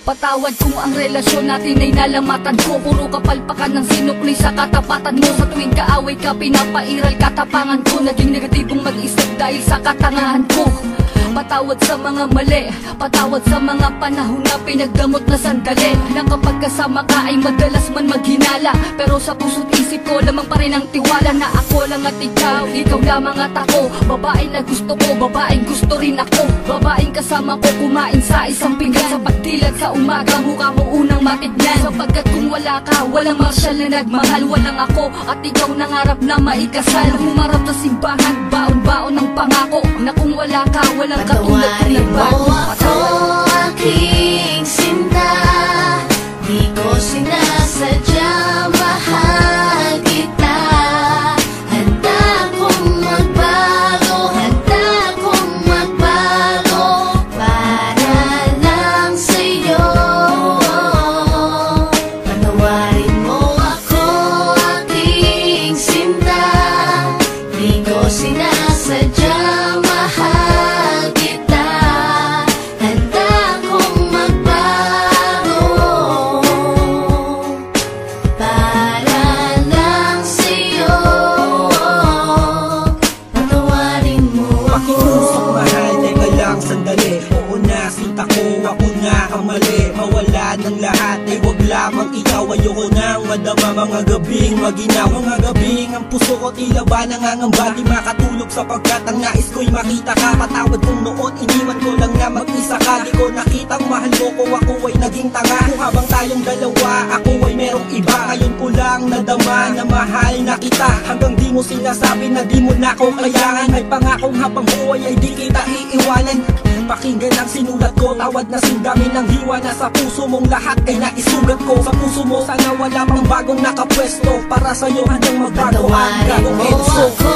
Patawad kung ang relasyon natin ay nalamatan ko. Puro kapalpakan ng sinukli sa katapatan mo. Sa tuwing kaaway ka, pinapairal katapangan ko. Naging negatibong mag-isip dahil sa katangahan ko. Patawad sa mga mali, patawad sa mga panahon na pinagdamot na sandali. Na kapag kasama ka ay madalas man maghinala, pero sa puso't isip ko lamang pa rin ang tiwala na ako lang at ikaw lamang at ako. Babae na gusto ko, babaeng gusto rin ako. Babaeng kasama ko kumain sa isang pinggan. Sa pagdilat sa umaga, mukha mo unang matignan. Sapagkat kung wala ka, walang marsyal na nagmahal. Walang ako at ikaw nangarap na maikasal. Humarap sa simbahan, baon-baon ng pangako na kung wala ka, walang patawarin mo ako, aking sinta. Di ko sinasadya, mahal kita. Handa kong magbago, handa kong magbago para lang sa'yo. Patawarin mo ako, aking sinta. Di ko sinasadya, mahal kita. Handa kong magbago para lang sa'yo. Patawarin mo ako. Pakiusap mahal, teka lang sandali. Oo na, sinta ko, ako na ang mali. Mawala ng lahat, ay wag lamang ikaw. Ayoko nang madama mga gabing maginaw. Mga gabing ang puso ko tila ba nangangamba. Di makatulog sapagkat ang nais ko'y makita ka. Patawad kung noon iniwan ko lang na mag-isa ka. Di ko nakitang mahal mo ko, ako ay naging tanga. Kung habang tayong dalawa, ako ay merong iba. Ngayon ko lang nadama na mahal na kita. Hanggang di mo sinasabi na di mo na ko kailangan. May pangakong habang buhay ay di kita iiwanan. Pakinggan ang sinulat ko, tawad na sindami ng hiwa na sa puso mong lahat ay naisugat ko. Sa puso mo sana wala pang bagong nakapwesto. Para sa'yo hanggang magbago ang Patawarin gagong mo Enzo. ako,